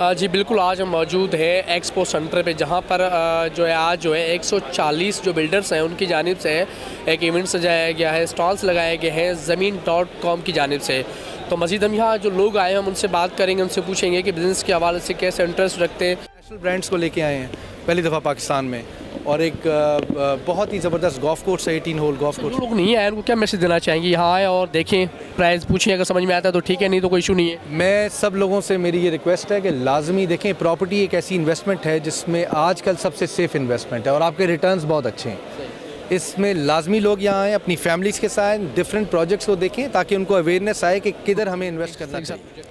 जी बिल्कुल, आज हम मौजूद हैं एक्सपो सेंटर पे, जहाँ पर जो है आज जो है 140 जो बिल्डर्स हैं उनकी जानिब से एक इवेंट सजाया गया है, स्टॉल्स लगाए गए हैं ज़मीन.com की जानिब से। तो मज़ीद हम यहाँ जो लोग आए हैं हम उनसे बात करेंगे, उनसे पूछेंगे कि बिज़नेस के हवाले से कैसे इंटरेस्ट रखते हैं। नेशनल ब्रांड्स को लेके आए हैं पहली दफ़ा पाकिस्तान में, और एक बहुत ही ज़बरदस्त गोल्फ कोर्स है, 18 होल गोल्फ कोर्स। जो लोग नहीं आए उनको क्या मैसेज देना चाहेंगे? यहाँ आए और देखें, प्राइस पूछें, अगर समझ में आता है तो ठीक है, नहीं तो कोई इशू नहीं है। मैं सब लोगों से मेरी ये रिक्वेस्ट है कि लाजमी देखें, प्रॉपर्टी एक ऐसी इन्वेस्टमेंट है जिसमें आजकल सबसे सेफ़ इन्वेस्टमेंट है और आपके रिटर्न्स बहुत अच्छे हैं। इसमें लाजमी लोग यहाँ आएँ, अपनी फैमिलीज़ के साथ डिफरेंट प्रोजेक्ट्स को देखें ताकि उनको अवेयरनेस आए कि किधर हमें इन्वेस्ट करना चाहिए।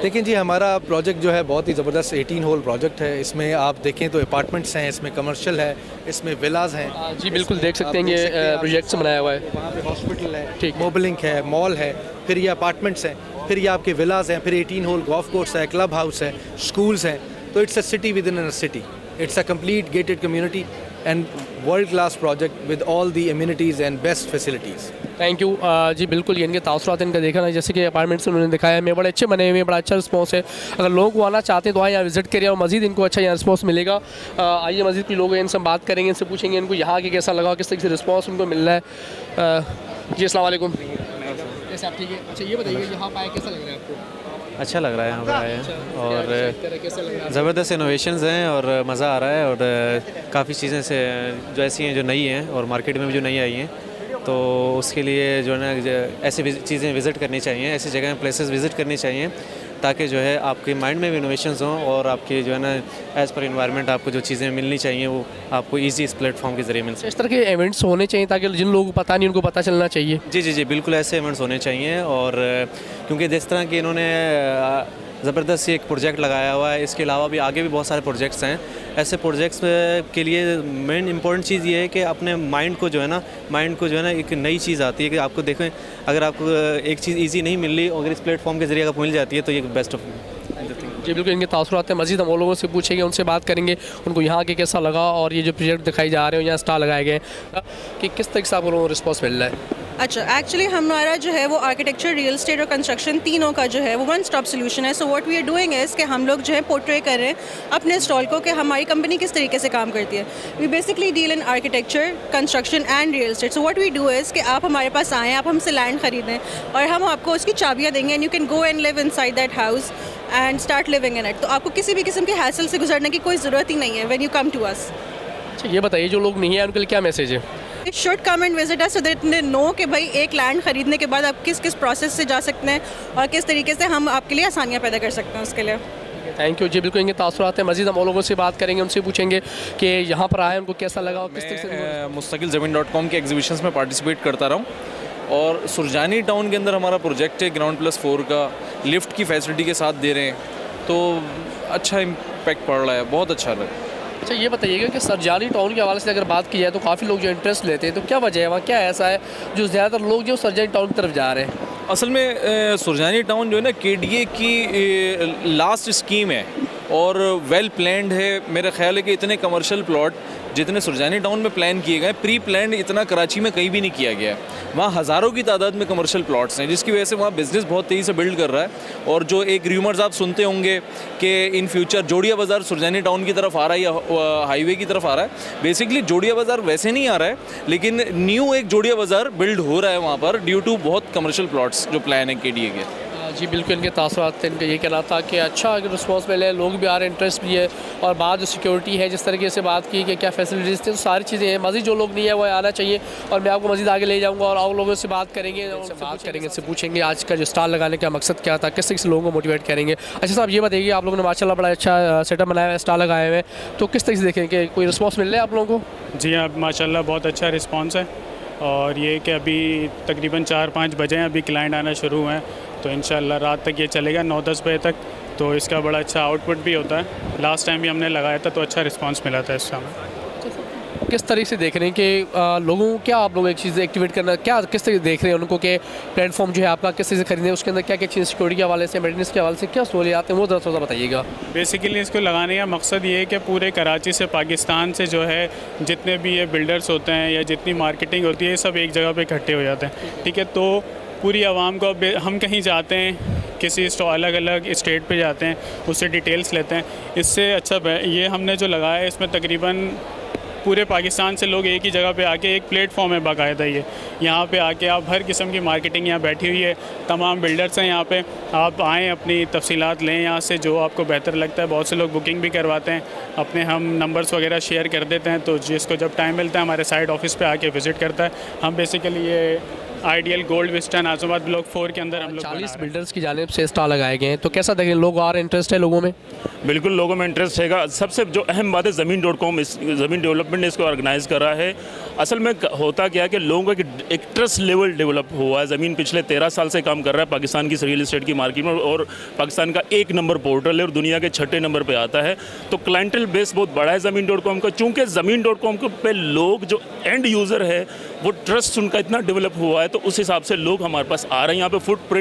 देखिए जी, हमारा प्रोजेक्ट जो है बहुत ही ज़बरदस्त 18 होल प्रोजेक्ट है। इसमें आप देखें तो अपार्टमेंट्स हैं, इसमें कमर्शियल है, इसमें विलाज हैं। जी बिल्कुल, देख सकते हैं ये प्रोजेक्ट से बनाया हुआ है। वहाँ पे हॉस्पिटल है, ठीक, मोबलिंग है, मॉल है, फिर ये अपार्टमेंट्स हैं, फिर ये आपके विलाज हैं, फिर 18 होल गोल्फ कोर्स है, क्लब हाउस है, स्कूल्स हैं। तो it's a city within a city, it's a complete gated community and world class project with all the amenities and best facilities. Thank you. जी बिल्कुल, ये इनके तासुरात इनका देखा ना, जैसे कि अपार्टमेंट्स उन्होंने दिखाया में बड़े अच्छे बने हुए हैं, बड़ा अच्छा रिस्पॉन्स है। अगर लोग को आना चाहते हैं तो आए यहाँ विजिट करिए और मज़ीद इनको अच्छा यहाँ रिस्पॉन्स मिलेगा। आइए मज़ीद कुछ लोग हैं, इनसे बात करेंगे, इनसे पूछेंगे इनको यहाँ के कैसा लगा, किस तरीके से रिस्पॉन्स उनको मिल रहा है। जी अस्सलाम वालेकुम। कैसे आप? ठीक है। अच्छा ये बताइए, यहाँ पाए कैसा लग रहा है आपको? अच्छा लग रहा है यहाँ पर आए हैं, और ज़बरदस्त इनोवेशंस हैं और मज़ा आ रहा है। और काफ़ी चीज़ें से जो ऐसी हैं जो नई हैं और मार्केट में भी जो नई आई हैं, तो उसके लिए जो है ना ऐसी चीज़ें विज़िट करनी चाहिए, ऐसी जगह प्लेसेस विज़िट करनी चाहिए ताकि जो है आपके माइंड में भी इनोवेशंस हों और आपके जो है ना एज़ पर इन्वायरमेंट आपको जो चीज़ें मिलनी चाहिए वो आपको ईजी इस प्लेटफॉर्म के ज़रिए मिल सके। इस तरह के इवेंट्स होने चाहिए ताकि जिन लोगों को पता नहीं उनको पता चलना चाहिए। जी जी जी बिल्कुल, ऐसे इवेंट्स होने चाहिए। और क्योंकि जिस तरह की इन्होंने ज़बरदस्त एक प्रोजेक्ट लगाया हुआ है, इसके अलावा भी आगे भी बहुत सारे प्रोजेक्ट्स हैं। ऐसे प्रोजेक्ट्स के लिए मेन इंपॉर्टेंट चीज़ ये है कि अपने माइंड को जो है ना एक नई चीज़ आती है कि आपको देखें, अगर आपको एक चीज़ इजी नहीं मिल रही, अगर इस प्लेटफॉर्म के ज़रिए आपको मिल जाती है तो ये बेस्ट ऑफ। जी बिल्कुल, इनके तासुरात हैं। मज़ीद हम वो लोगों से पूछेंगे, उनसे बात करेंगे, उनको यहाँ के कैसा लगा और ये जो प्रोजेक्ट दिखाई जा रहे हैं, यहाँ स्टॉल लगाए गए हैं, कि किस तरीके से आप लोगों को रिस्पॉन्स मिल रहा है। अच्छा, एक्चुअली हमारा जो है वो आर्किटेक्चर, रियल एस्टेट और कंस्ट्रक्शन तीनों का जो है वो वन स्टॉप सोल्यूशन है। So what we are doing is कि हम लोग जो है पोर्ट्रे कर रहे हैं अपने स्टॉल को कि हमारी कंपनी किस तरीके से काम करती है। We basically deal in architecture, construction and real estate. So what we do is कि आप हमारे पास आएँ, आप हमसे लैंड खरीदें और हम आपको उसकी चाबियाँ देंगे and you can go and live inside that house and start living in it. तो आपको किसी भी किस्म के हैसल से गुजरने की कोई ज़रूरत ही नहीं है when you come to us. अच्छा ये बताइए, जो लोग नहीं हैं उनके लिए क्या मैसेज है? It should come and visit us so that they know कि भाई एक लैंड ख़रीदने के बाद आप किस किस प्रोसेस से जा सकते हैं और किस तरीके से हम आपके लिए आसानियाँ पैदा कर सकते हैं उसके लिए। Thank you. जी बिल्कुल, इनके तासुरात हैं। मज़ीद हम वो लोगों से बात करेंगे, उनसे पूछेंगे कि यहाँ पर आए उनको कैसा लगा और किस तरीके से। मुस्तकिल ज़मीन.com के एग्जीबिशंस में पार्टिसिपेट करता रहा हूँ और सुरजानी टाउन के अंदर हमारा प्रोजेक्ट है ग्राउंड+4 का, लिफ्ट की फैसिलिटी के साथ दे रहे हैं, तो अच्छा इम्पैक्ट पड़ रहा है, बहुत अच्छा लगा। अच्छा ये बताइएगा कि सुरजानी टाउन के हवाले से अगर बात की जाए तो काफ़ी लोग जो इंटरेस्ट लेते हैं, तो क्या वजह है, वहाँ क्या ऐसा है जो ज़्यादातर लोग जो सुरजानी टाउन की तरफ जा रहे हैं? असल में सुरजानी टाउन जो है ना KDA की लास्ट स्कीम है और वेल प्लान्ड है। मेरा ख्याल है कि इतने कमर्शियल प्लॉट जितने सुरजानी टाउन में प्लान किए गए, प्री प्लान इतना कराची में कहीं भी नहीं किया गया है। वहाँ हज़ारों की तादाद में कमर्शियल प्लॉट्स हैं, जिसकी वजह से वहाँ बिज़नेस बहुत तेज़ी से बिल्ड कर रहा है। और जो एक र्यूमर्स आप सुनते होंगे कि इन फ्यूचर जोड़िया बाज़ार सुरजानी टाउन की तरफ आ रहा है या हाईवे की तरफ आ रहा है, बेसिकली जोड़िया बाज़ार वैसे नहीं आ रहा है, लेकिन न्यू एक जोड़िया बाज़ार बिल्ड हो रहा है वहाँ पर ड्यू टू बहुत कमर्शियल प्लॉट्स जो प्लान है KDA के। जी बिल्कुल, इनके तासुरात इनका ये कहना था कि अच्छा रिस्पॉन्स मिले, लोग भी आ रहे हैं, इंटरेस्ट भी है, और बात जो सिक्योरिटी है, जिस तरीके से बात की कि क्या फैसिलिटीज़ थी, तो सारी चीज़ें हैं। मज़ीद जो लोग नहीं है वो आना चाहिए और मैं आपको मज़ीद आगे ले जाऊँगा और आप लोगों से बात करेंगे, उनसे पूछेंगे आज का जो स्टॉल लगाने का मकसद क्या था, किस तरीके से लोगों को मोटिवेट करेंगे। अच्छा साहब ये बताइए, आप लोगों ने माशाल्लाह बड़ा अच्छा सेटअप बनाया है, स्टॉल लगाए हुए हैं, तो किस तरीके से देखें कि कोई रिस्पॉन्स मिल रहा है आप लोगों को? जी हाँ, माशाल्लाह बहुत अच्छा रिस्पॉन्स है और ये कि अभी तकरीबन 4-5 बजे हैं, अभी क्लाइंट आना शुरू हुए हैं, तो इंशाल्लाह रात तक ये चलेगा 9-10 बजे तक। तो इसका बड़ा अच्छा आउटपुट भी होता है। लास्ट टाइम भी हमने लगाया था तो अच्छा रिस्पांस मिला था इस समय। किस तरीके से देख रहे हैं कि लोगों को क्या आप लोग एक चीज़ एक्टिवेट करना, क्या किस तरीके से देख रहे हैं उनको कि प्लेटफॉर्म जो है आपका किस तरीके से खरीदने, उसके अंदर क्या क्या चीज़ सिक्योरिटी के हवाले से, मेंटेनेंस के हवाले से क्या सहूलियात हैं, वो थोड़ा बताइएगा। बेसिकली इसको लगाने का मकसद ये है कि पूरे कराची से, पाकिस्तान से जो है जितने भी ये बिल्डर्स होते हैं या जितनी मार्केटिंग होती है, सब एक जगह पर इकट्ठे हो जाते हैं। ठीक है, तो पूरी आवाम को अब हम कहीं जाते हैं किसी स्टॉल अलग अलग स्टेट पे जाते हैं, उससे डिटेल्स लेते हैं। इससे अच्छा ये हमने जो लगाया है इसमें तकरीबन पूरे पाकिस्तान से लोग एक ही जगह पे आके, एक प्लेटफॉर्म है बाकायदा ये, यहाँ पे आके आप हर किस्म की मार्केटिंग यहाँ बैठी हुई है, तमाम बिल्डर्स हैं यहाँ पे, आप आएँ अपनी तफसीलात लें यहाँ से जो आपको बेहतर लगता है। बहुत से लोग बुकिंग भी करवाते हैं, अपने हम नंबर्स वगैरह शेयर कर देते हैं, तो जिसको जब टाइम मिलता है हमारे साइड ऑफिस पे आके विज़िट करता है। हम बेसिकली ये ideal gold Vista Nazimabad block 4 के अंदर हम लोग 40 बिल्डर्स की जानिब से स्टॉल लगाए गए हैं, तो कैसा देखें लोग और इंटरेस्ट है लोगों में? बिल्कुल लोगों में इंटरेस्ट है। सबसे जो अहम बात है ज़मीन.com, इस ज़मीन डेवलपमेंट ने इसको ऑर्गेनाइज़ करा है। असल में होता क्या है कि लोगों का एक ट्रस्ट लेवल डेवलप हुआ है। ज़मीन पिछले 13 साल से काम कर रहा है पाकिस्तान की रियल एस्टेट की मार्केट में, और पाकिस्तान का 1 नंबर पोर्टल है और दुनिया के 6ठे नंबर पे आता है। तो क्लाइंटल बेस बहुत बड़ा है ज़मीन.com का। चूँकि ज़मीन.com पे लोग जो एंड यूज़र है वो ट्रस्ट उनका इतना डेवलप हुआ है, तो उस हिसाब से लोग हमारे पास आ रहे हैं। यहाँ पे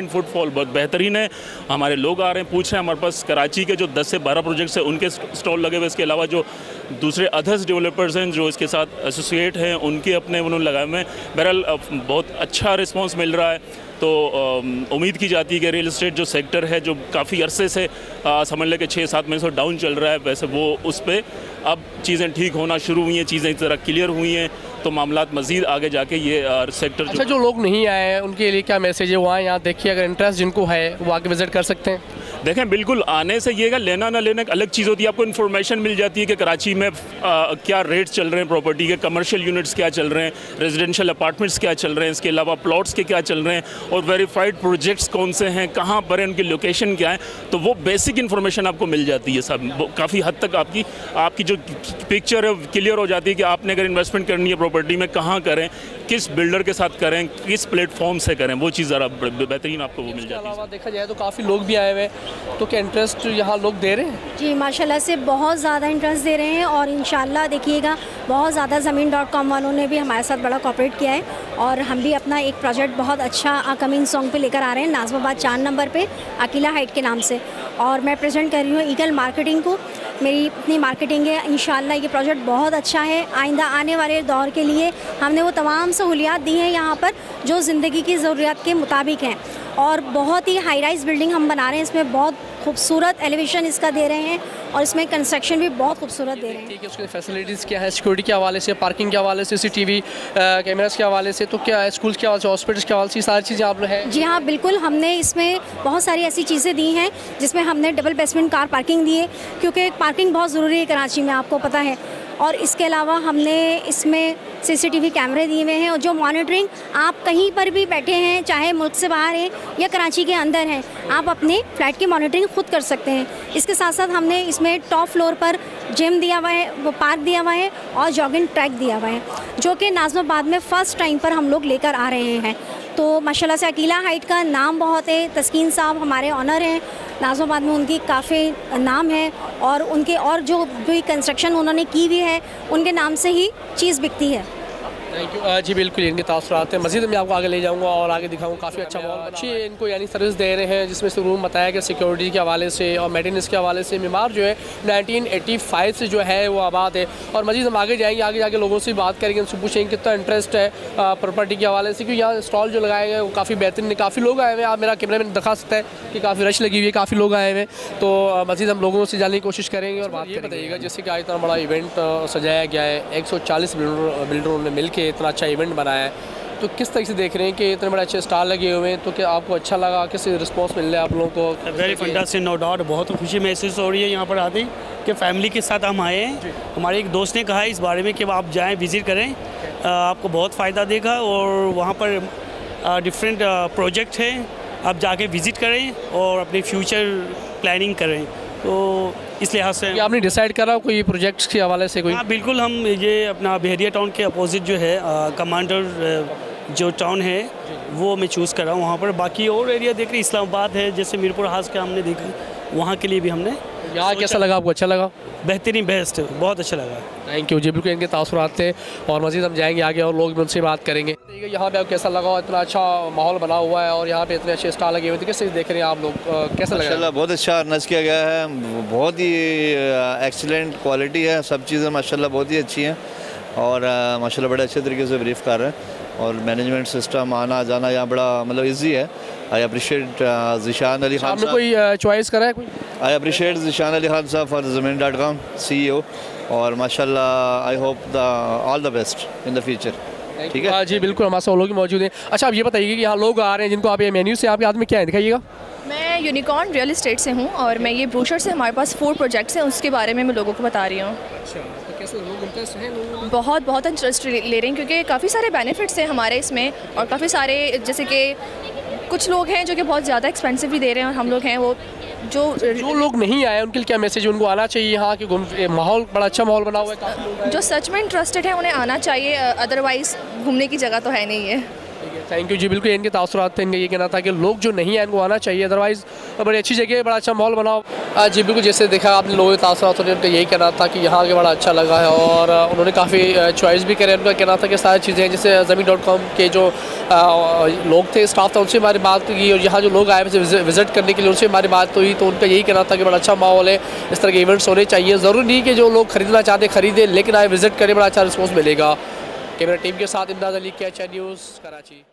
फुटफॉल बहुत बेहतरीन है। हमारे लोग आ रहे हैं, पूछ रहे हैं। हमारे पास कराची के जो 10 से 12 प्रोजेक्ट्स हैं उनके स्टॉल लगे हुए। इसके अलावा जो दूसरे अदर्स डेवलपर्स हैं जो इसके साथ एसोसिएट हैं उनके अपने उन्होंने लगाए हुए हैं। बहरहाल बहुत अच्छा रिस्पॉन्स मिल रहा है। तो उम्मीद की जाती है कि रियल एस्टेट जो सेक्टर है जो काफ़ी अरसे से समझ लें कि 6-7 महीने से डाउन चल रहा है, वैसे वो उस पर अब चीज़ें ठीक होना शुरू हुई हैं, चीज़ें इस तरह क्लियर हुई हैं, तो मामलात मज़ीद आगे जाके ये सेक्टर अच्छा, जो लोग नहीं आए हैं उनके लिए क्या मैसेज है? वहाँ यहाँ देखिए, अगर इंटरेस्ट जिनको है वो आके विज़िट कर सकते हैं। देखें, बिल्कुल आने से ये लेना ना लेना एक अलग चीज़ होती है। आपको इन्फॉर्मेशन मिल जाती है कि कराची में क्या रेट्स चल रहे हैं प्रॉपर्टी के, कमर्शियल यूनिट्स क्या चल रहे हैं, रेजिडेंशियल अपार्टमेंट्स क्या चल रहे हैं, इसके अलावा प्लॉट्स के क्या चल रहे हैं, और वेरीफाइड प्रोजेक्ट्स कौन से हैं, कहाँ पर हैं, उनकी लोकेशन क्या है। तो वो बेसिक इन्फॉर्मेशन आपको मिल जाती है। सब काफ़ी हद तक आपकी जो पिक्चर है क्लियर हो जाती है कि आपने अगर इन्वेस्टमेंट करनी है प्रॉपर्टी में कहाँ करें, किस बिल्डर के साथ करें, किस प्लेटफॉर्म से करें, वो चीज़ ज़रा बेहतरीन आपको वो मिल जाती है। देखा जाए तो काफ़ी लोग भी आए हुए हैं, तो क्या इंटरेस्ट यहाँ लोग दे रहे हैं? जी माशाल्लाह से बहुत ज़्यादा इंटरेस्ट दे रहे हैं, और इंशाल्लाह देखिएगा बहुत ज़्यादा ज़मीन.com वालों ने भी हमारे साथ बड़ा कोऑपरेट किया है, और हम भी अपना एक प्रोजेक्ट बहुत अच्छा कमिंग सॉन्ग पे लेकर आ रहे हैं नाज़िमाबाद 4 नंबर पे अकीला हाइट के नाम से। और मैं प्रेजेंट कर रही हूँ ईगल मार्केटिंग को, मेरी इतनी मार्केटिंग है। इंशाल्लाह ये प्रोजेक्ट बहुत अच्छा है। आइंदा आने वाले दौर के लिए हमने वो तमाम सहूलियात दी हैं यहाँ पर जो ज़िंदगी की ज़रूरियात के मुताबिक हैं, और बहुत ही हाई राइज बिल्डिंग हम बना रहे हैं। इसमें बहुत खूबसूरत एलिवेशन इसका दे रहे हैं, और इसमें कंस्ट्रक्शन भी बहुत खूबसूरत दे रहे हैं। ठीक है, उसकी फैसिलिटीज़ क्या है? सिक्योरिटी के हवाले से, पार्किंग के हवाले से, CCTV कैमरास के हवाले से, तो क्या है स्कूल के हवाले से, हॉस्पिटल्स के हवाले से, सारी चीज़ें आप है? जी हाँ, बिल्कुल। हमने इसमें बहुत सारी ऐसी चीज़ें दी हैं जिसमें हमने डबल बेसमेंट कार पार्किंग दी है, क्योंकि पार्किंग बहुत ज़रूरी है कराची में, आपको पता है। और इसके अलावा हमने इसमें CCTV कैमरे दिए हुए हैं, और जो मॉनिटरिंग आप कहीं पर भी बैठे हैं, चाहे मुल्क से बाहर हैं या कराची के अंदर हैं, आप अपने फ्लैट की मॉनिटरिंग खुद कर सकते हैं। इसके साथ साथ हमने इसमें टॉप फ्लोर पर जिम दिया हुआ है, वो पार्क दिया हुआ है, और जॉगिंग ट्रैक दिया हुआ है, जो कि नाज़िमाबाद में फ़र्स्ट टाइम पर हम लोग लेकर आ रहे हैं। तो माशाल्लाह से अकीला हाइट का नाम बहुत है। तस्कीन साहब हमारे ऑनर हैं, नाज़िमाबाद में उनकी काफ़ी नाम है, और उनके और जो भी कंस्ट्रक्शन उन्होंने की हुई है उनके नाम से ही चीज़ बिकती है। थैंक यू जी, बिल्कुल इनके तासुरात हैं। मज़ीद मैं आपको आगे ले जाऊंगा और आगे दिखाऊंगा। काफ़ी अच्छा माहौल, अच्छी इनको यानी सर्विस दे रहे हैं, जिसमें से रूम बताया कि सिक्योरिटी के हवाले से और मेंटेनेंस के हवाले से मीमार जो है 1985 से जो है वो आबाद है। और मज़ीद हम आगे जाएंगे, आगे जाके लोगों से बात करेंगे, उनसे पूछेंगे कितना इंटरेस्ट है प्रॉपर्टी के हवाले से, क्योंकि यहाँ स्टॉल जो लगाए गए वो काफ़ी बेहतरीन है। काफ़ी लोग आए हुए हैं, आप मेरा कैमरा मैन दिखा सकता है कि काफ़ी रश लगी हुई है, काफ़ी लोग आए हुए हैं। तो मज़ीद हम लोगों से जानने की कोशिश करेंगे और बात ये बताइएगा, जैसे कि आज इतना बड़ा इवेंट सजाया गया है, 140 बिल्डरों ने मिल के इतना अच्छा इवेंट बनाया है, तो किस तरह से देख रहे हैं कि इतने बड़े अच्छे स्टॉल लगे हुए हैं, तो क्या आपको अच्छा लगा? किस रिस्पॉन्स मिल रहा है आप लोगों को? Very fantastic, no doubt. बहुत खुशी महसूस हो रही है यहाँ पर आते कि फैमिली के साथ हम आए हैं। हमारे एक दोस्त ने कहा इस बारे में कि आप जाएं, विज़िट करें, आपको बहुत फ़ायदा देगा, और वहाँ पर डिफरेंट प्रोजेक्ट हैं, आप जाके विज़िट करें और अपनी फ्यूचर प्लानिंग करें। तो इस लिहाज से आपने डिसाइड करा कोई प्रोजेक्ट्स के हवाले से कोई? हाँ बिल्कुल, हम ये अपना बहरिया टाउन के अपोजिट जो है कमांडर जो टाउन है वो मैं चूज़ कर रहा हूँ वहाँ पर। बाकी और एरिया देख रहे इस्लामाबाद है, जैसे मीरपुर हाउस का हमने देखा, वहाँ के लिए भी हमने। यहाँ कैसा लगा आपको? अच्छा लगा? बेहतरीन, बेस्ट, बहुत अच्छा लगा। थैंक यू जी, बिल्कुल इनके तासुरात थे, और मज़ीद हम जाएंगे आगे और लोग भी उनसे बात करेंगे। यहाँ पे आपको कैसा लगा? इतना अच्छा माहौल बना हुआ है और यहाँ पे इतने अच्छे स्टॉल लगे हुए थे, कैसे देख रहे हैं आप लोग? कैसा लगा? माशाल्लाह बहुत अच्छा ऑर्गेनाइज किया गया है, बहुत ही एक्सीलेंट क्वालिटी है, सब चीज़ें माशाल्लाह बहुत ही अच्छी हैं, और माशाल्लाह बड़े अच्छे तरीके से ब्रीफ कर रहे हैं। और मैनेजमेंट सिस्टम आना जाना यहाँ बड़ा मतलब इजी है। आई अप्रिशिएट ज़ीशान अली खान आपने साहब। कोई चॉइस करा है कोई? आई अप्रिशिएट ज़ीशान अली खान साहब फॉर ज़मीन.com CEO, और माशाल्लाह I hope the all the best in the future. ठीक है जी बिल्कुल, हमारे साथ लोग मौजूद हैं। अच्छा, आप ये बताइए कि यहाँ लोग आ रहे हैं जिनको आप ये मेन्यू से आपके हाथ में क्या है, दिखाइएगा। मैं यूनिकॉर्न रियल एस्टेट से हूँ और मैं ये ब्रोशर से हमारे पास 4 प्रोजेक्ट्स हैं, उसके बारे में मैं लोगों को बता रही हूँ। अच्छा, तो कैसे लोग इंटरेस्ट हैं? बहुत इंटरेस्ट ले रहे हैं क्योंकि काफ़ी सारे बेनिफिट्स हैं हमारे इसमें, और काफ़ी सारे जैसे कि कुछ लोग हैं जो कि बहुत ज़्यादा एक्सपेंसिव भी दे रहे हैं, और हम लोग हैं वो जो लोग नहीं आए उनके लिए क्या मैसेज, उनको आना चाहिए यहाँ कि माहौल बड़ा अच्छा माहौल बना हुआ है, काफ़ी लोग हैं। जो सच में इंटरेस्टेड है उन्हें आना चाहिए, अदरवाइज़ घूमने की जगह तो है नहीं है। थैंक यू जी, बिल्कुल इनके तासुरात थे, इनका ये कहना था कि लोग जो नहीं आए उनको आना चाहिए, अदरवाइज़ बड़ी अच्छी जगह है, बड़ा अच्छा माहौल बनाओ। जी बिल्कुल, जैसे देखा आपने लोगों के तासुरात थे, उनका यही कहना था कि यहाँ आके बड़ा अच्छा लगा है, और उन्होंने काफ़ी चॉइस भी करे। उनका कहना था कि सारी चीज़ें जैसे ज़मीन.com के जो लोग थे, स्टाफ था, उनसे हमारी बात की, और यहाँ जो लोग आए विज़िट करने के लिए उनसे हमारी बात हुई, तो उनका यही कहना था कि बड़ा अच्छा माहौल है, इस तरह के इवेंट्स होने चाहिए। ज़रूरी नहीं कि जो लोग खरीदना चाहते खरीदें, लेकिन आए विज़िट करें, बड़ा अच्छा रिस्पॉन्स मिलेगा। कैमरा टीम के साथ इमदाद अली, कैच न्यूज़, कराची।